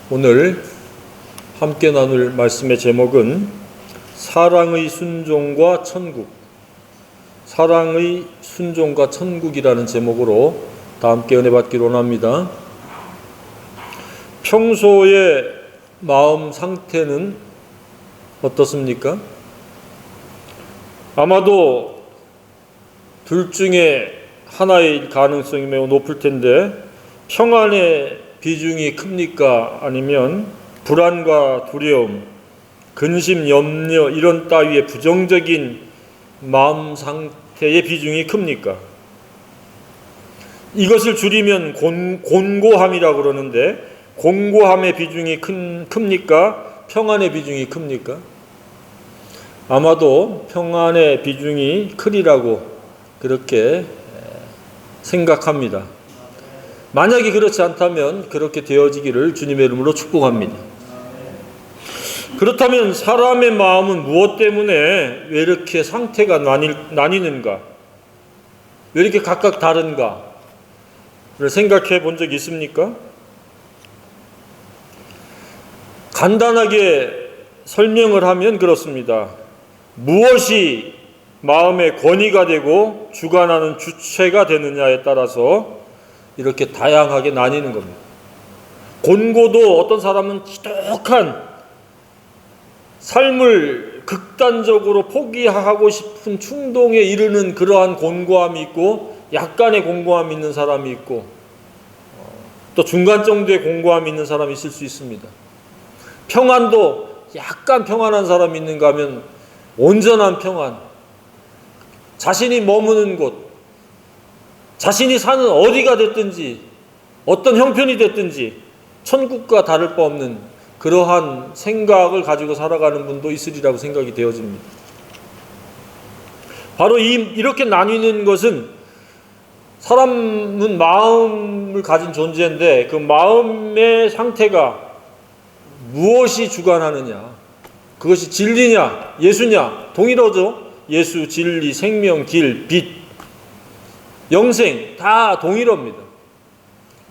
오늘 함께 나눌 말씀의 제목은 사랑의 순종과 천국, 사랑의 순종과 천국이라는 제목으로 다 함께 은혜 받기로 원합니다. 평소의 마음 상태는 어떻습니까? 아마도 둘 중에 하나의 가능성이 매우 높을 텐데, 평안의 비중이 큽니까? 아니면 불안과 두려움, 근심, 염려 이런 따위의 부정적인 마음 상태의 비중이 큽니까? 이것을 줄이면 곤고함이라고 그러는데, 곤고함의 비중이 큽니까? 평안의 비중이 큽니까? 아마도 평안의 비중이 크리라고 그렇게 생각합니다. 만약에 그렇지 않다면 그렇게 되어지기를 주님의 이름으로 축복합니다. 그렇다면 사람의 마음은 무엇 때문에 왜 이렇게 상태가 나뉘는가? 왜 이렇게 각각 다른가? 를 생각해 본 적이 있습니까? 간단하게 설명을 하면 그렇습니다. 무엇이 마음의 권위가 되고 주관하는 주체가 되느냐에 따라서 이렇게 다양하게 나뉘는 겁니다. 곤고도 어떤 사람은 지독한 삶을 극단적으로 포기하고 싶은 충동에 이르는 그러한 곤고함이 있고, 약간의 곤고함이 있는 사람이 있고, 또 중간 정도의 곤고함이 있는 사람이 있을 수 있습니다. 평안도 약간 평안한 사람이 있는가 하면 온전한 평안, 자신이 머무는 곳, 자신이 사는 어디가 됐든지 어떤 형편이 됐든지 천국과 다를 바 없는 그러한 생각을 가지고 살아가는 분도 있으리라고 생각이 되어집니다. 바로 이렇게 나뉘는 것은, 사람은 마음을 가진 존재인데 그 마음의 상태가 무엇이 주관하느냐, 그것이 진리냐 예수냐 동일하죠. 예수, 진리, 생명, 길, 빛, 영생 다 동일합니다.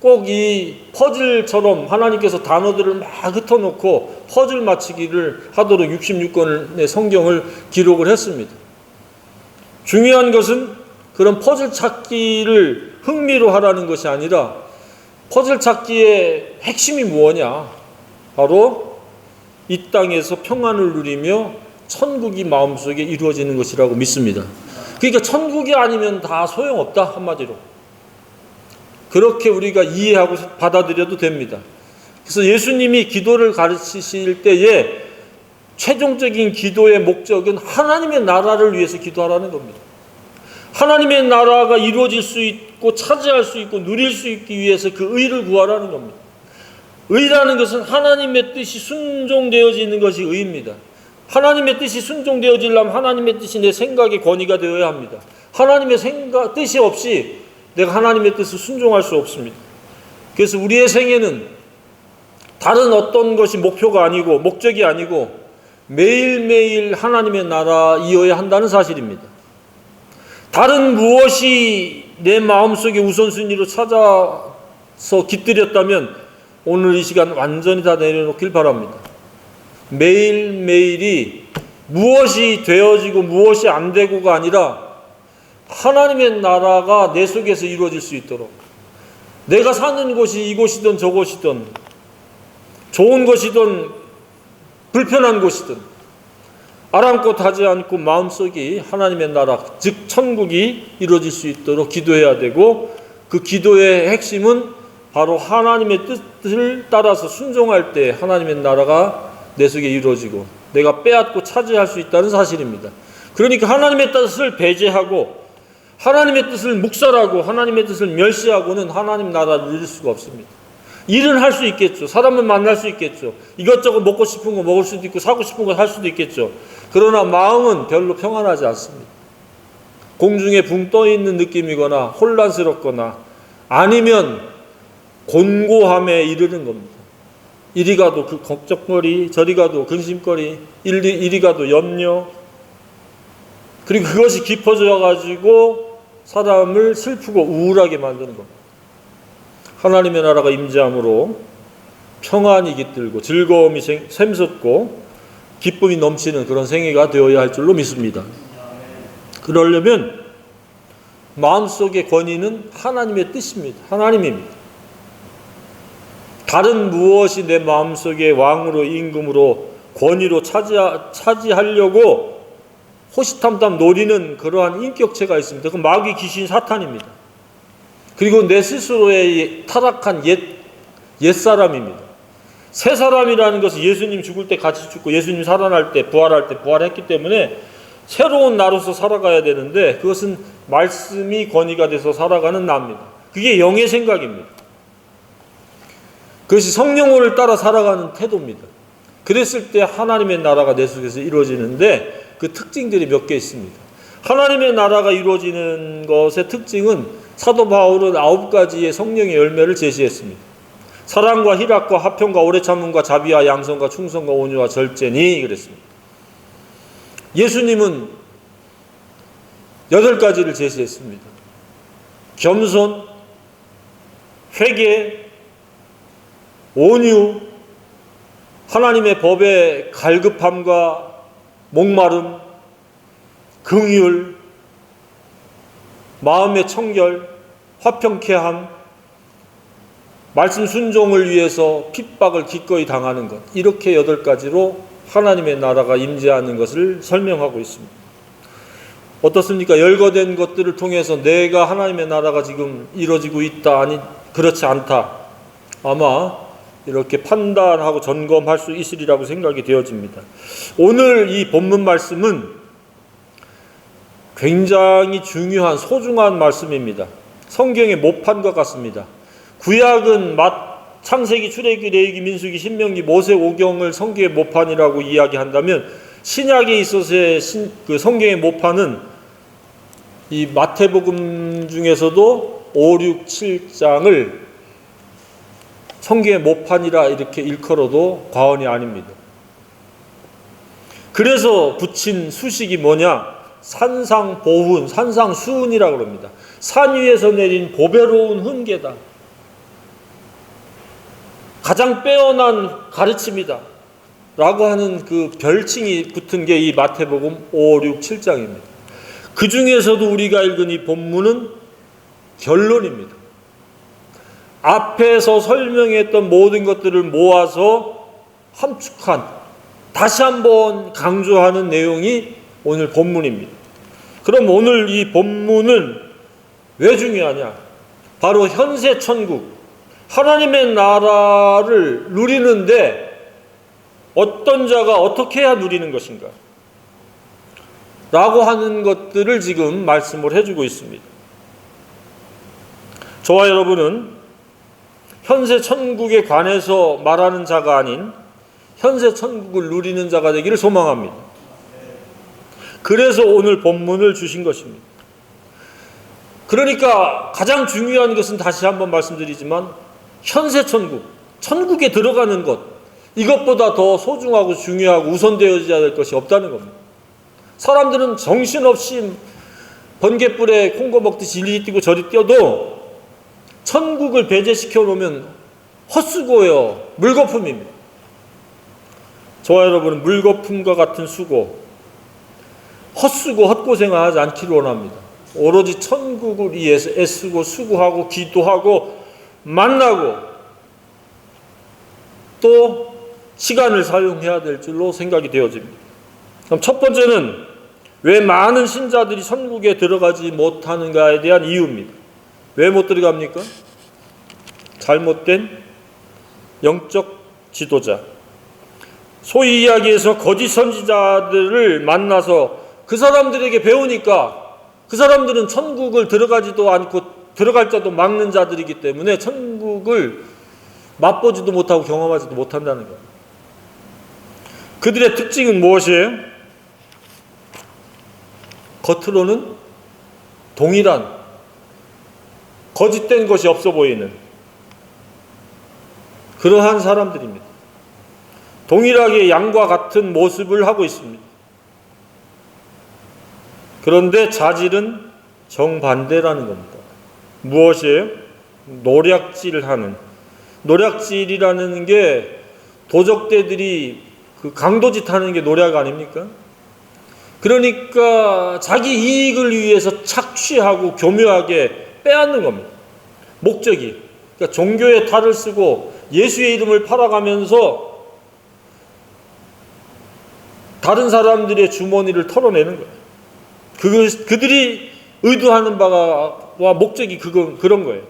꼭 이 퍼즐처럼 하나님께서 단어들을 막 흩어놓고 퍼즐 맞추기를 하도록 66권의 성경을 기록을 했습니다. 중요한 것은 그런 퍼즐 찾기를 흥미로 하라는 것이 아니라, 퍼즐 찾기의 핵심이 무엇이냐? 바로 이 땅에서 평안을 누리며 천국이 마음속에 이루어지는 것이라고 믿습니다. 그러니까 천국이 아니면 다 소용없다, 한마디로. 그렇게 우리가 이해하고 받아들여도 됩니다. 그래서 예수님이 기도를 가르치실 때에 최종적인 기도의 목적은 하나님의 나라를 위해서 기도하라는 겁니다. 하나님의 나라가 이루어질 수 있고 차지할 수 있고 누릴 수 있기 위해서 그 의를 구하라는 겁니다. 의라는 것은 하나님의 뜻이 순종되어지는 것이 의입니다. 하나님의 뜻이 순종되어지려면 하나님의 뜻이 내 생각의 권위가 되어야 합니다. 하나님의 뜻이 없이 내가 하나님의 뜻을 순종할 수 없습니다. 그래서 우리의 생애는 다른 어떤 것이 목표가 아니고 목적이 아니고 매일매일 하나님의 나라이어야 한다는 사실입니다. 다른 무엇이 내 마음속에 우선순위로 찾아서 깃들였다면 오늘 이 시간 완전히 다 내려놓길 바랍니다. 매일매일이 무엇이 되어지고 무엇이 안 되고가 아니라 하나님의 나라가 내 속에서 이루어질 수 있도록, 내가 사는 곳이 이곳이든 저곳이든 좋은 것이든 불편한 곳이든 아랑곳하지 않고 마음속이 하나님의 나라, 즉 천국이 이루어질 수 있도록 기도해야 되고, 그 기도의 핵심은 바로 하나님의 뜻을 따라서 순종할 때 하나님의 나라가 내 속에 이루어지고 내가 빼앗고 차지할 수 있다는 사실입니다. 그러니까 하나님의 뜻을 배제하고 하나님의 뜻을 묵살하고 하나님의 뜻을 멸시하고는 하나님 나라를 누릴 수가 없습니다. 일은 할 수 있겠죠. 사람은 만날 수 있겠죠. 이것저것 먹고 싶은 거 먹을 수도 있고 사고 싶은 거 살 수도 있겠죠. 그러나 마음은 별로 평안하지 않습니다. 공중에 붕 떠 있는 느낌이거나 혼란스럽거나 아니면 곤고함에 이르는 겁니다. 이리 가도 그 걱정거리, 저리 가도 근심거리, 이리 가도 염려, 그리고 그것이 깊어져 가지고 사람을 슬프고 우울하게 만드는 겁니다. 하나님의 나라가 임재함으로 평안이 깃들고 즐거움이 샘솟고 기쁨이 넘치는 그런 생애가 되어야 할 줄로 믿습니다. 그러려면 마음속의 권위는 하나님의 뜻입니다. 하나님입니다. 다른 무엇이 내 마음속에 왕으로 임금으로 권위로 차지하려고 호시탐탐 노리는 그러한 인격체가 있습니다. 그 마귀 귀신 사탄입니다. 그리고 내 스스로의 타락한 옛사람입니다. 새 사람이라는 것은 예수님 죽을 때 같이 죽고 예수님 살아날 때 부활할 때 부활했기 때문에 새로운 나로서 살아가야 되는데 그것은 말씀이 권위가 돼서 살아가는 나입니다. 그게 영의 생각입니다. 그것이 성령을 따라 살아가는 태도입니다. 그랬을 때 하나님의 나라가 내 속에서 이루어지는데 그 특징들이 몇 개 있습니다. 하나님의 나라가 이루어지는 것의 특징은 사도 바울은 9가지의 성령의 열매를 제시했습니다. 사랑과 희락과 화평과 오래 참음과 자비와 양선과 충성과 온유와 절제니 그랬습니다. 예수님은 8가지를 제시했습니다. 겸손, 회개, 온유, 하나님의 법의 갈급함과 목마름, 긍휼, 마음의 청결, 화평케함, 말씀 순종을 위해서 핍박을 기꺼이 당하는 것, 이렇게 8가지로 하나님의 나라가 임재하는 것을 설명하고 있습니다. 어떻습니까? 열거된 것들을 통해서 내가 하나님의 나라가 지금 이루어지고 있다, 아니 그렇지 않다, 아마 이렇게 판단하고 점검할 수 있으리라고 생각이 되어집니다. 오늘 이 본문 말씀은 굉장히 중요한 소중한 말씀입니다. 성경의 모판과 같습니다. 구약은 창세기, 출애굽기, 레위기, 민수기, 신명기, 모세오경을 성경의 모판이라고 이야기한다면 신약에 있어서의 그 성경의 모판은 이 마태복음 중에서도 5, 6, 7장을 성경의 모판이라 이렇게 일컬어도 과언이 아닙니다. 그래서 붙인 수식이 뭐냐? 산상보훈, 산상수훈이라고 합니다. 산 위에서 내린 보배로운 훈계다. 가장 빼어난 가르침이다 라고 하는 그 별칭이 붙은 게 이 마태복음 5, 6, 7장입니다. 그 중에서도 우리가 읽은 이 본문은 결론입니다. 앞에서 설명했던 모든 것들을 모아서 함축한, 다시 한번 강조하는 내용이 오늘 본문입니다. 그럼 오늘 이 본문은 왜 중요하냐? 바로 현세 천국, 하나님의 나라를 누리는데 어떤 자가 어떻게 해야 누리는 것인가? 라고 하는 것들을 지금 말씀을 해주고 있습니다. 저와 여러분은 현세 천국에 관해서 말하는 자가 아닌 현세 천국을 누리는 자가 되기를 소망합니다. 그래서 오늘 본문을 주신 것입니다. 그러니까 가장 중요한 것은 다시 한번 말씀드리지만 현세 천국, 천국에 들어가는 것, 이것보다 더 소중하고 중요하고 우선되어져야 될 것이 없다는 겁니다. 사람들은 정신없이 번갯불에 콩고 먹듯이 이리 뛰고 저리 뛰어도 천국을 배제시켜 놓으면 헛수고예요. 물거품입니다. 저와 여러분은 물거품과 같은 수고, 헛수고 헛고생을 하지 않기를 원합니다. 오로지 천국을 위해서 애쓰고 수고하고 기도하고 만나고 또 시간을 사용해야 될 줄로 생각이 되어집니다. 그럼 첫 번째는 왜 많은 신자들이 천국에 들어가지 못하는가에 대한 이유입니다. 왜 못 들어갑니까? 잘못된 영적 지도자, 소위 이야기해서 거짓 선지자들을 만나서 그 사람들에게 배우니까 그 사람들은 천국을 들어가지도 않고 들어갈 자도 막는 자들이기 때문에 천국을 맛보지도 못하고 경험하지도 못한다는 겁니다. 그들의 특징은 무엇이에요? 겉으로는 동일한 거짓된 것이 없어 보이는 그러한 사람들입니다. 동일하게 양과 같은 모습을 하고 있습니다. 그런데 자질은 정반대라는 겁니다. 무엇이에요? 노략질하는, 노략질이라는 게 도적대들이 그 강도짓 하는 게 노략 아닙니까? 그러니까 자기 이익을 위해서 착취하고 교묘하게 빼앗는 겁니다. 목적이. 그러니까 종교의 탈을 쓰고 예수의 이름을 팔아가면서 다른 사람들의 주머니를 털어내는 거예요. 그들이 의도하는 바와 목적이 그런 거예요.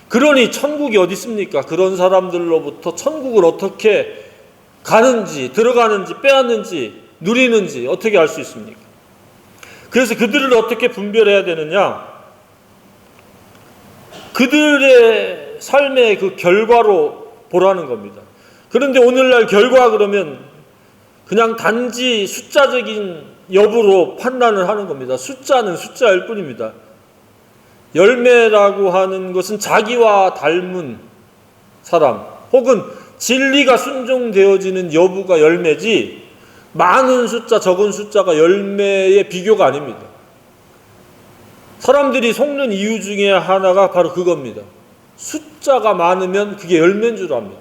그러니 천국이 어디 있습니까? 그런 사람들로부터 천국을 어떻게 가는지, 들어가는지, 빼앗는지, 누리는지 어떻게 알 수 있습니까? 그래서 그들을 어떻게 분별해야 되느냐? 그들의 삶의 그 결과로 보라는 겁니다. 그런데 오늘날 결과 그러면 그냥 단지 숫자적인 여부로 판단을 하는 겁니다. 숫자는 숫자일 뿐입니다. 열매라고 하는 것은 자기와 닮은 사람 혹은 진리가 순종되어지는 여부가 열매지 많은 숫자, 적은 숫자가 열매의 비교가 아닙니다. 사람들이 속는 이유 중에 하나가 바로 그겁니다. 숫자가 많으면 그게 열매인 줄 압니다.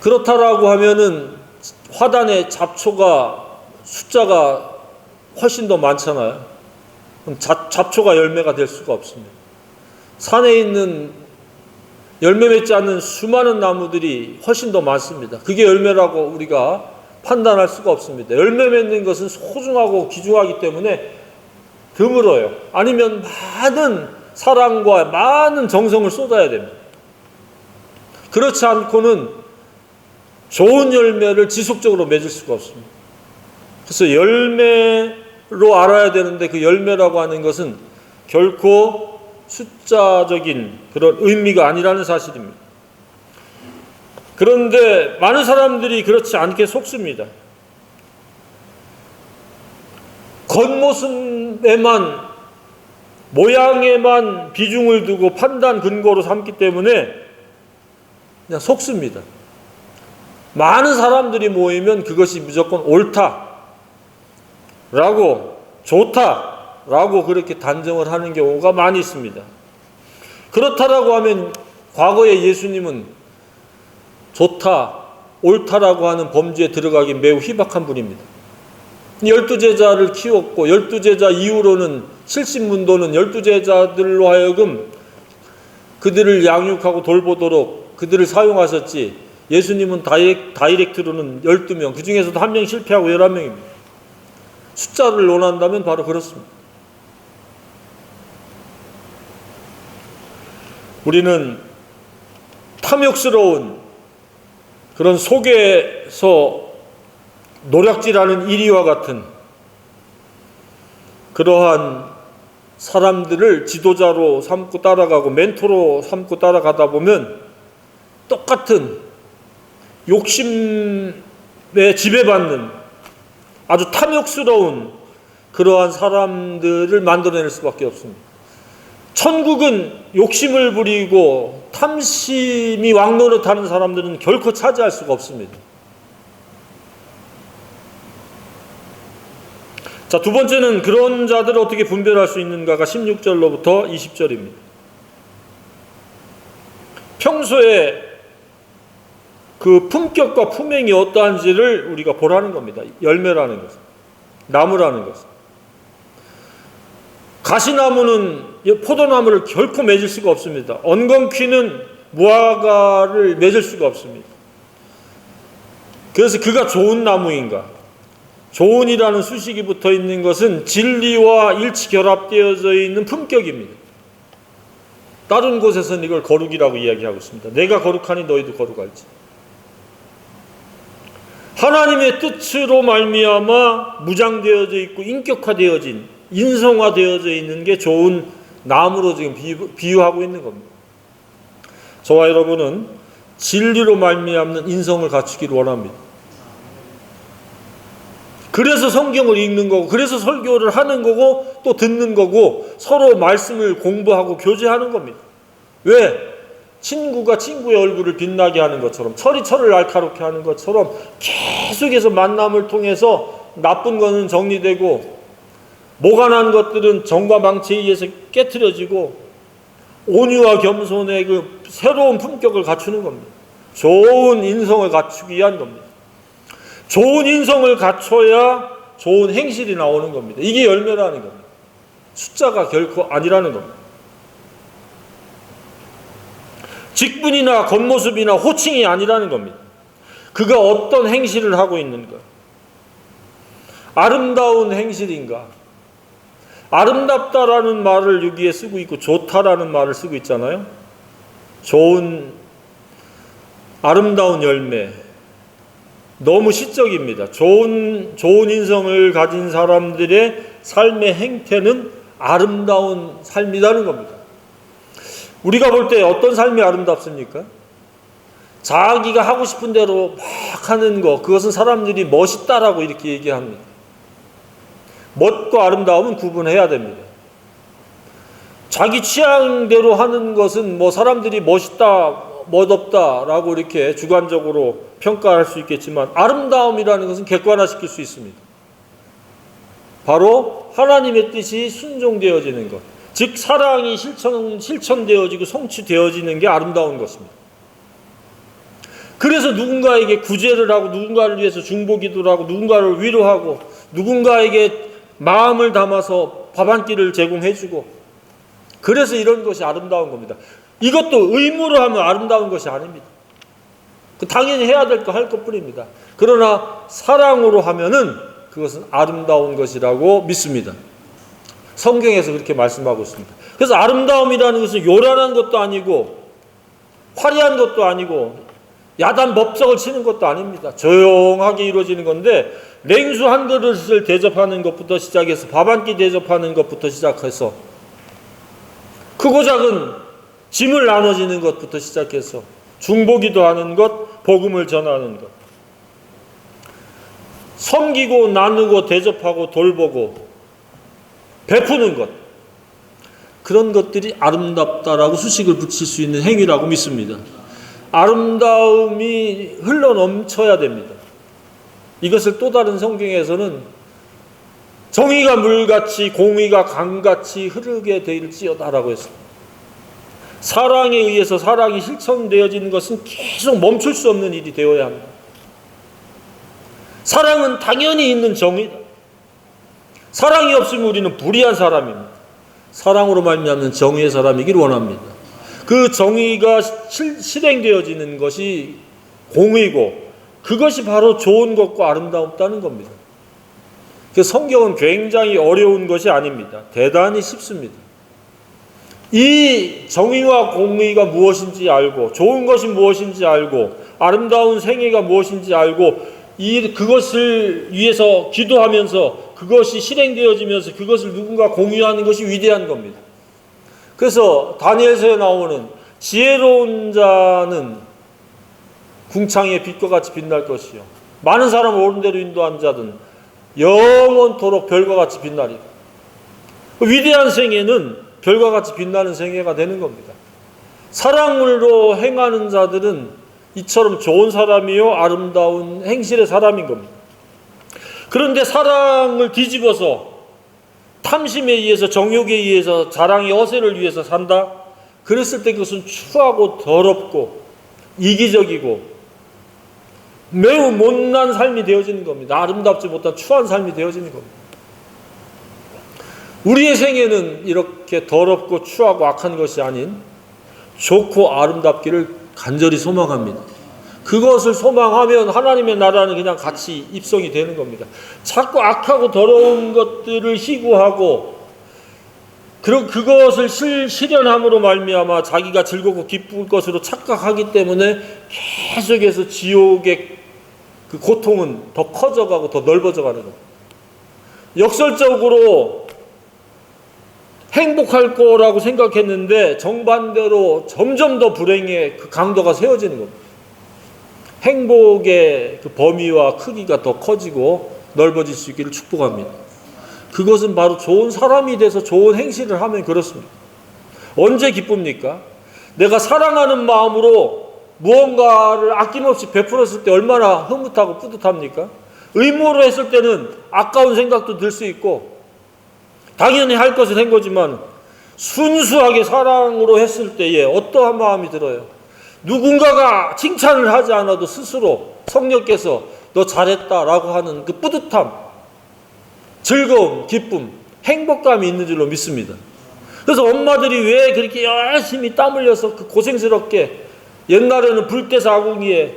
그렇다라고 하면은 화단의 잡초가 숫자가 훨씬 더 많잖아요. 그럼 잡초가 열매가 될 수가 없습니다. 산에 있는 열매 맺지 않는 수많은 나무들이 훨씬 더 많습니다. 그게 열매라고 우리가 판단할 수가 없습니다. 열매 맺는 것은 소중하고 귀중하기 때문에 드물어요. 아니면 많은 사랑과 많은 정성을 쏟아야 됩니다. 그렇지 않고는 좋은 열매를 지속적으로 맺을 수가 없습니다. 그래서 열매로 알아야 되는데 그 열매라고 하는 것은 결코 숫자적인 그런 의미가 아니라는 사실입니다. 그런데 많은 사람들이 그렇지 않게 속습니다. 겉모습에만, 모양에만 비중을 두고 판단 근거로 삼기 때문에 그냥 속습니다. 많은 사람들이 모이면 그것이 무조건 옳다라고, 좋다라고 그렇게 단정을 하는 경우가 많이 있습니다. 그렇다라고 하면 과거에 예수님은 좋다, 옳다라고 하는 범주에 들어가기 매우 희박한 분입니다. 12제자를 키웠고 12제자 이후로는 70문도는 12제자들로 하여금 그들을 양육하고 돌보도록 그들을 사용하셨지, 예수님은 다이렉트로는 12명, 그 중에서도 한 명 실패하고 11명입니다. 숫자를 논한다면 바로 그렇습니다. 우리는 탐욕스러운 그런 속에서 노략질하는 이리와 같은 그러한 사람들을 지도자로 삼고 따라가고 멘토로 삼고 따라가다 보면 똑같은 욕심에 지배받는 아주 탐욕스러운 그러한 사람들을 만들어낼 수밖에 없습니다. 천국은 욕심을 부리고 탐심이 왕노릇하는 사람들은 결코 차지할 수가 없습니다. 자, 두 번째는 그런 자들을 어떻게 분별할 수 있는가가 16절로부터 20절입니다. 평소에 그 품격과 품행이 어떠한지를 우리가 보라는 겁니다. 열매라는 것은, 나무라는 것은. 가시나무는 포도나무를 결코 맺을 수가 없습니다. 엉겅퀴는 무화과를 맺을 수가 없습니다. 그래서 그가 좋은 나무인가? 좋은이라는 수식이 붙어 있는 것은 진리와 일치 결합되어져 있는 품격입니다. 다른 곳에서는 이걸 거룩이라고 이야기하고 있습니다. 내가 거룩하니 너희도 거룩할지. 하나님의 뜻으로 말미암아 무장되어져 있고 인격화되어진, 인성화되어져 있는 게 좋은 나무로 지금 비유하고 있는 겁니다. 저와 여러분은 진리로 말미암는 인성을 갖추기를 원합니다. 그래서 성경을 읽는 거고, 그래서 설교를 하는 거고, 또 듣는 거고, 서로 말씀을 공부하고 교제하는 겁니다. 왜? 친구가 친구의 얼굴을 빛나게 하는 것처럼, 철이 철을 날카롭게 하는 것처럼 계속해서 만남을 통해서 나쁜 거는 정리되고 모관한 것들은 정과 망치에 의해서 깨트려지고 온유와 겸손의 그 새로운 품격을 갖추는 겁니다. 좋은 인성을 갖추기 위한 겁니다. 좋은 인성을 갖춰야 좋은 행실이 나오는 겁니다. 이게 열매라는 겁니다. 숫자가 결코 아니라는 겁니다. 직분이나 겉모습이나 호칭이 아니라는 겁니다. 그가 어떤 행실을 하고 있는가? 아름다운 행실인가? 아름답다라는 말을 여기에 쓰고 있고 좋다라는 말을 쓰고 있잖아요. 좋은 아름다운 열매. 너무 시적입니다. 좋은 인성을 가진 사람들의 삶의 행태는 아름다운 삶이라는 겁니다. 우리가 볼 때 어떤 삶이 아름답습니까? 자기가 하고 싶은 대로 막 하는 거, 그것은 사람들이 멋있다라고 이렇게 얘기합니다. 멋과 아름다움은 구분해야 됩니다. 자기 취향대로 하는 것은 뭐 사람들이 멋있다, 멋없다라고 이렇게 주관적으로 평가할 수 있겠지만, 아름다움이라는 것은 객관화시킬 수 있습니다. 바로 하나님의 뜻이 순종되어지는 것, 즉 사랑이 실천되어지고 성취되어지는 게 아름다운 것입니다. 그래서 누군가에게 구제를 하고, 누군가를 위해서 중보기도를 하고, 누군가를 위로하고, 누군가에게 마음을 담아서 밥 한 끼를 제공해주고, 그래서 이런 것이 아름다운 겁니다. 이것도 의무로 하면 아름다운 것이 아닙니다. 당연히 해야 될 거 할 것뿐입니다. 그러나 사랑으로 하면은 그것은 아름다운 것이라고 믿습니다. 성경에서 그렇게 말씀하고 있습니다. 그래서 아름다움이라는 것은 요란한 것도 아니고 화려한 것도 아니고 야단 법석을 치는 것도 아닙니다. 조용하게 이루어지는 건데, 냉수 한 그릇을 대접하는 것부터 시작해서 밥 한 끼 대접하는 것부터 시작해서 크고 작은 짐을 나눠지는 것부터 시작해서 중보기도 하는 것, 복음을 전하는 것, 섬기고 나누고 대접하고 돌보고 베푸는 것, 그런 것들이 아름답다라고 수식을 붙일 수 있는 행위라고 믿습니다. 아름다움이 흘러넘쳐야 됩니다. 이것을 또 다른 성경에서는 정의가 물같이 공의가 강같이 흐르게 되일지어다라고 했습니다. 사랑에 의해서 사랑이 실천되어지는 것은 계속 멈출 수 없는 일이 되어야 합니다. 사랑은 당연히 있는 정의다. 사랑이 없으면 우리는 불의한 사람입니다. 사랑으로 말미암는 정의의 사람이길 원합니다. 그 정의가 실행되어지는 것이 공의고, 그것이 바로 좋은 것과 아름답다는 겁니다. 그래서 성경은 굉장히 어려운 것이 아닙니다. 대단히 쉽습니다. 이 정의와 공의가 무엇인지 알고, 좋은 것이 무엇인지 알고, 아름다운 생애가 무엇인지 알고, 그것을 위해서 기도하면서 그것이 실행되어지면서 그것을 누군가 공유하는 것이 위대한 겁니다. 그래서 다니엘서에 나오는 지혜로운 자는 궁창의 빛과 같이 빛날 것이요, 많은 사람을 옳은 대로 인도한 자든 영원토록 별과 같이 빛나리라. 위대한 생애는 별과 같이 빛나는 생애가 되는 겁니다. 사랑으로 행하는 자들은 이처럼 좋은 사람이요 아름다운 행실의 사람인 겁니다. 그런데 사랑을 뒤집어서 탐심에 의해서, 정욕에 의해서, 자랑의 허세를 위해서 산다? 그랬을 때 그것은 추하고 더럽고 이기적이고 매우 못난 삶이 되어지는 겁니다. 아름답지 못한 추한 삶이 되어지는 겁니다. 우리의 생애는 이렇게 더럽고 추하고 악한 것이 아닌 좋고 아름답기를 간절히 소망합니다. 그것을 소망하면 하나님의 나라는 그냥 같이 입성이 되는 겁니다. 자꾸 악하고 더러운 것들을 희구하고 그것을 실현함으로 말미암아 자기가 즐겁고 기쁠 것으로 착각하기 때문에 계속해서 지옥의 그 고통은 더 커져가고 더 넓어져 가는 겁니다. 역설적으로 행복할 거라고 생각했는데 정반대로 점점 더 불행의 그 강도가 세워지는 겁니다. 행복의 그 범위와 크기가 더 커지고 넓어질 수 있기를 축복합니다. 그것은 바로 좋은 사람이 돼서 좋은 행실을 하면 그렇습니다. 언제 기쁩니까? 내가 사랑하는 마음으로 무언가를 아낌없이 베풀었을 때 얼마나 흐뭇하고 뿌듯합니까? 의무로 했을 때는 아까운 생각도 들 수 있고 당연히 할 것을 한 거지만, 순수하게 사랑으로 했을 때에 어떠한 마음이 들어요? 누군가가 칭찬을 하지 않아도 스스로 성령께서 너 잘했다라고 하는 그 뿌듯함, 즐거움, 기쁨, 행복감이 있는 줄로 믿습니다. 그래서 엄마들이 왜 그렇게 열심히 땀 흘려서 그 고생스럽게 옛날에는 불때사공이에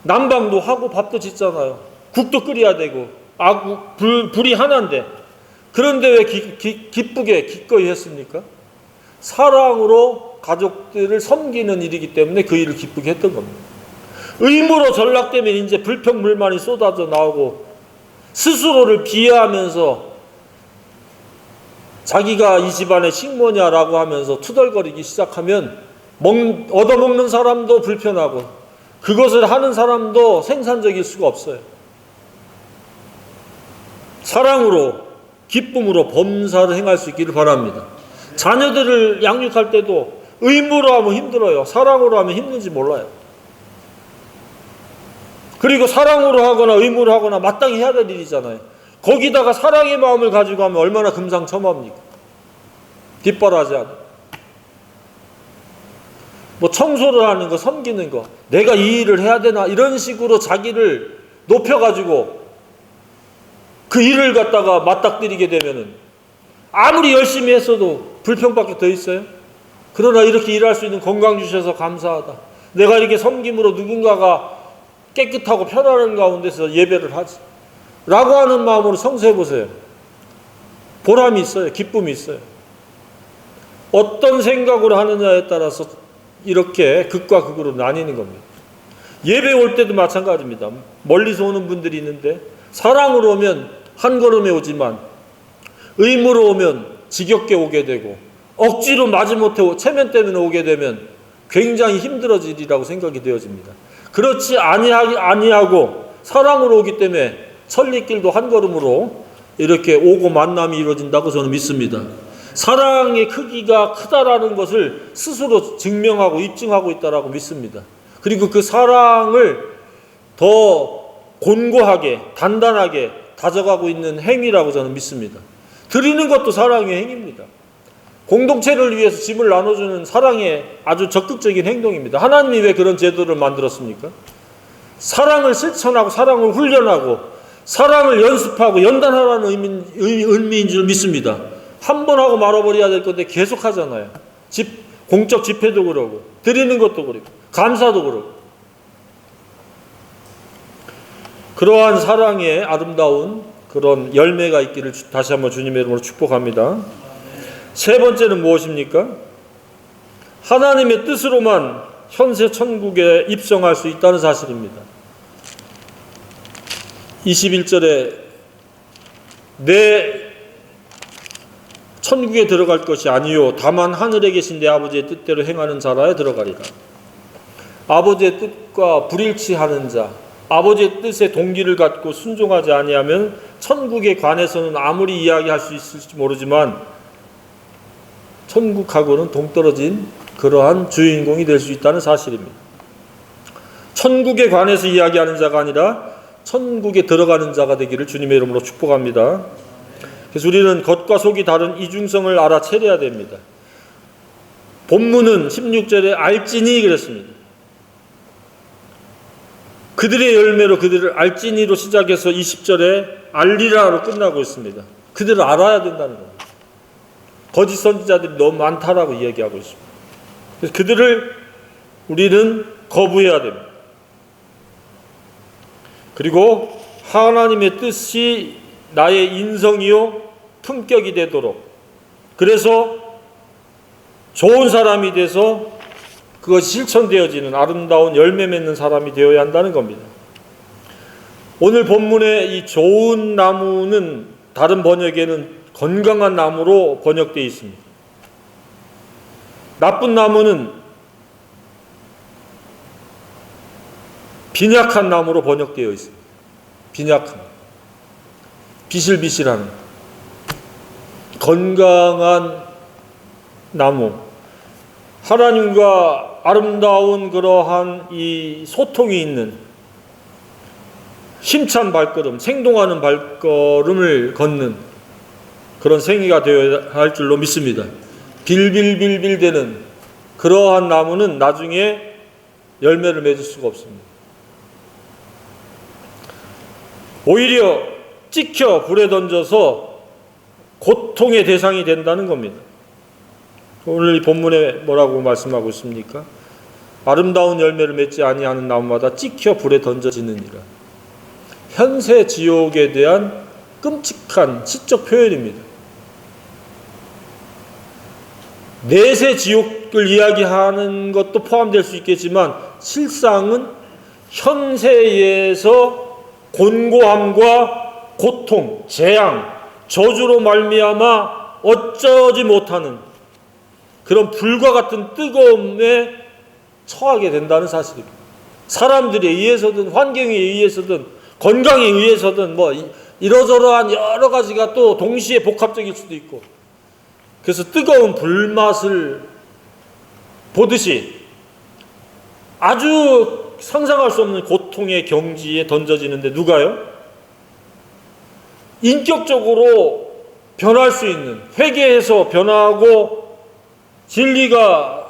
난방도 하고 밥도 짓잖아요. 국도 끓여야 되고 불이 하나인데 그런데 왜 기쁘게 기꺼이 했습니까? 사랑으로 가족들을 섬기는 일이기 때문에 그 일을 기쁘게 했던 겁니다. 의무로 전락되면 이제 불평불만이 쏟아져 나오고 스스로를 비하하면서 자기가 이 집안의 식모냐라고 하면서 투덜거리기 시작하면 얻어먹는 사람도 불편하고 그것을 하는 사람도 생산적일 수가 없어요. 사랑으로 기쁨으로 범사를 행할 수 있기를 바랍니다. 자녀들을 양육할 때도 의무로 하면 힘들어요. 사랑으로 하면 힘든지 몰라요. 그리고 사랑으로 하거나 의무로 하거나 마땅히 해야 될 일이잖아요. 거기다가 사랑의 마음을 가지고 하면 얼마나 금상첨화입니까? 뒷바라지 않아요. 뭐 청소를 하는 거, 섬기는 거, 내가 이 일을 해야 되나 이런 식으로 자기를 높여가지고 그 일을 갖다가 맞닥뜨리게 되면은 아무리 열심히 했어도 불평밖에 더 있어요. 그러나 이렇게 일할 수 있는 건강 주셔서 감사하다. 내가 이렇게 섬김으로 누군가가 깨끗하고 편안한 가운데서 예배를 하지. 라고 하는 마음으로 성수해 보세요. 보람이 있어요. 기쁨이 있어요. 어떤 생각으로 하느냐에 따라서 이렇게 극과 극으로 나뉘는 겁니다. 예배 올 때도 마찬가지입니다. 멀리서 오는 분들이 있는데 사랑으로 오면 한 걸음에 오지만 의무로 오면 지겹게 오게 되고 억지로 마지못해 체면 때문에 오게 되면 굉장히 힘들어지리라고 생각이 되어집니다. 그렇지 아니하고 사랑으로 오기 때문에 천리길도 한 걸음으로 이렇게 오고 만남이 이루어진다고 저는 믿습니다. 사랑의 크기가 크다라는 것을 스스로 증명하고 입증하고 있다라고 믿습니다. 그리고 그 사랑을 더 곤고하게 단단하게 다져가고 있는 행위라고 저는 믿습니다. 드리는 것도 사랑의 행위입니다. 공동체를 위해서 짐을 나눠주는 사랑의 아주 적극적인 행동입니다. 하나님이 왜 그런 제도를 만들었습니까? 사랑을 실천하고 사랑을 훈련하고 사랑을 연습하고 연단하라는 의미인 줄 믿습니다. 한 번 하고 말아버려야 될 건데 계속 하잖아요. 공적 집회도 그러고 드리는 것도 그러고 감사도 그러고 그러한 사랑의 아름다운 그런 열매가 있기를 다시 한번 주님의 이름으로 축복합니다. 세 번째는 무엇입니까? 하나님의 뜻으로만 현세 천국에 입성할 수 있다는 사실입니다. 21절에 내 천국에 들어갈 것이 아니요 다만 하늘에 계신 내 아버지의 뜻대로 행하는 자라에 들어가리라. 아버지의 뜻과 불일치하는 자, 아버지의 뜻에 동기를 갖고 순종하지 아니하면 천국에 관해서는 아무리 이야기할 수 있을지 모르지만 천국하고는 동떨어진 그러한 주인공이 될 수 있다는 사실입니다. 천국에 관해서 이야기하는 자가 아니라 천국에 들어가는 자가 되기를 주님의 이름으로 축복합니다. 그래서 우리는 겉과 속이 다른 이중성을 알아차려야 됩니다. 본문은 16절에 알지니 그랬습니다. 그들의 열매로 그들을 알지니로 시작해서 20절에 알리라로 끝나고 있습니다. 그들을 알아야 된다는 겁니다. 거짓 선지자들이 너무 많다라고 이야기하고 있습니다. 그래서 그들을 우리는 거부해야 됩니다. 그리고 하나님의 뜻이 나의 인성이요 품격이 되도록 그래서 좋은 사람이 돼서 그것이 실천되어지는 아름다운 열매 맺는 사람이 되어야 한다는 겁니다. 오늘 본문의 이 좋은 나무는 다른 번역에는 건강한 나무로 번역되어 있습니다. 나쁜 나무는 빈약한 나무로 번역되어 있습니다. 빈약한, 비실비실한, 건강한 나무. 하나님과 아름다운 그러한 이 소통이 있는 힘찬 발걸음, 생동하는 발걸음을 걷는 그런 생애가 되어야 할 줄로 믿습니다. 빌빌빌빌대는 그러한 나무는 나중에 열매를 맺을 수가 없습니다. 오히려 찍혀 불에 던져서 고통의 대상이 된다는 겁니다. 오늘 이 본문에 뭐라고 말씀하고 있습니까? 아름다운 열매를 맺지 아니하는 나무마다 찍혀 불에 던져지느니라. 현세 지옥에 대한 끔찍한 시적 표현입니다. 내세 지옥을 이야기하는 것도 포함될 수 있겠지만 실상은 현세에서 곤고함과 고통, 재앙, 저주로 말미암아 어쩌지 못하는 그런 불과 같은 뜨거움에 처하게 된다는 사실입니다. 사람들에 의해서든 환경에 의해서든 건강에 의해서든 뭐 이러저러한 여러 가지가 또 동시에 복합적일 수도 있고, 그래서 뜨거운 불맛을 보듯이 아주 상상할 수 없는 고통의 경지에 던져지는데 누가요? 인격적으로 변할 수 있는, 회개해서 변화하고 진리가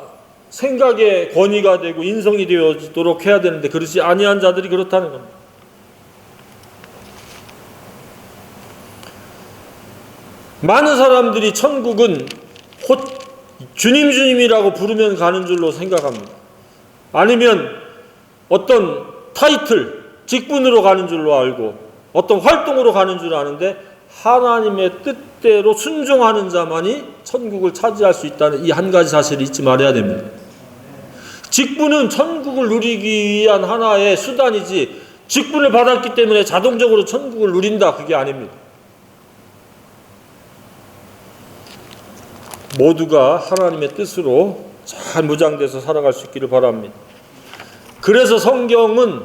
생각의 권위가 되고 인성이 되어지도록 해야 되는데 그렇지 아니한 자들이 그렇다는 겁니다. 많은 사람들이 천국은 곧 주님 주님이라고 부르면 가는 줄로 생각합니다. 아니면 어떤 타이틀, 직분으로 가는 줄로 알고 어떤 활동으로 가는 줄 아는데 하나님의 뜻대로 순종하는 자만이 천국을 차지할 수 있다는 이 한 가지 사실을 잊지 말아야 됩니다. 직분은 천국을 누리기 위한 하나의 수단이지 직분을 받았기 때문에 자동적으로 천국을 누린다, 그게 아닙니다. 모두가 하나님의 뜻으로 잘 무장돼서 살아갈 수 있기를 바랍니다. 그래서 성경은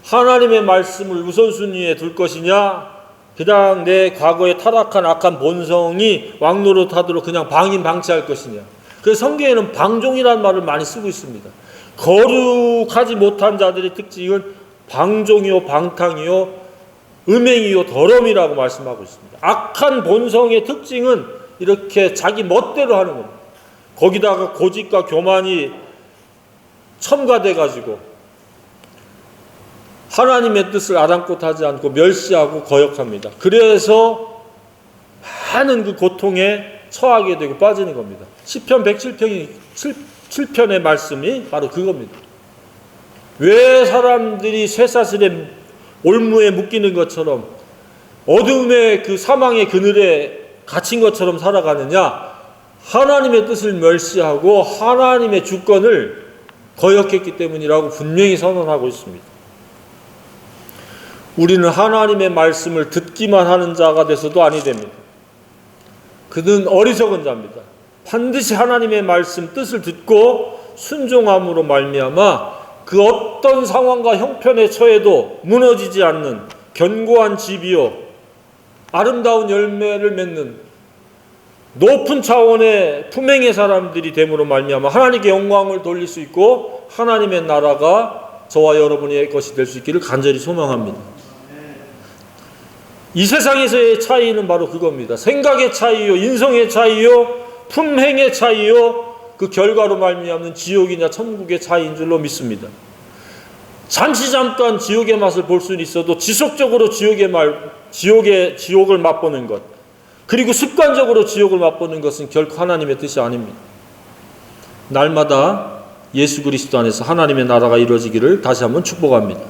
하나님의 말씀을 우선순위에 둘 것이냐, 그냥 내 과거에 타락한 악한 본성이 왕노릇하도록 그냥 방임방치할 것이냐. 그래서 성경에는 방종이라는 말을 많이 쓰고 있습니다. 거룩하지 못한 자들의 특징은 방종이요, 방탕이요, 음행이요, 더러움이라고 말씀하고 있습니다. 악한 본성의 특징은 이렇게 자기 멋대로 하는 겁니다. 거기다가 고집과 교만이 첨가돼 가지고 하나님의 뜻을 아랑곳 하지 않고 멸시하고 거역합니다. 그래서 많은 그 고통에 처하게 되고 빠지는 겁니다. 시편 107편의 말씀이 바로 그겁니다. 왜 사람들이 쇠사슬에 올무에 묶이는 것처럼 어둠의 그 사망의 그늘에 갇힌 것처럼 살아가느냐? 하나님의 뜻을 멸시하고 하나님의 주권을 거역했기 때문이라고 분명히 선언하고 있습니다. 우리는 하나님의 말씀을 듣기만 하는 자가 돼서도 아니 됩니다. 그는 어리석은 자입니다. 반드시 하나님의 말씀 뜻을 듣고 순종함으로 말미암아 그 어떤 상황과 형편에 처해도 무너지지 않는 견고한 집이요 아름다운 열매를 맺는 높은 차원의 품행의 사람들이 됨으로 말미암아 하나님께 영광을 돌릴 수 있고 하나님의 나라가 저와 여러분의 것이 될 수 있기를 간절히 소망합니다. 이 세상에서의 차이는 바로 그겁니다. 생각의 차이요, 인성의 차이요, 품행의 차이요, 그 결과로 말미암는 지옥이냐 천국의 차이인 줄로 믿습니다. 잠시 잠깐 지옥의 맛을 볼 수는 있어도 지속적으로 지옥을 맛보는 것, 그리고 습관적으로 지옥을 맛보는 것은 결코 하나님의 뜻이 아닙니다. 날마다 예수 그리스도 안에서 하나님의 나라가 이루어지기를 다시 한번 축복합니다.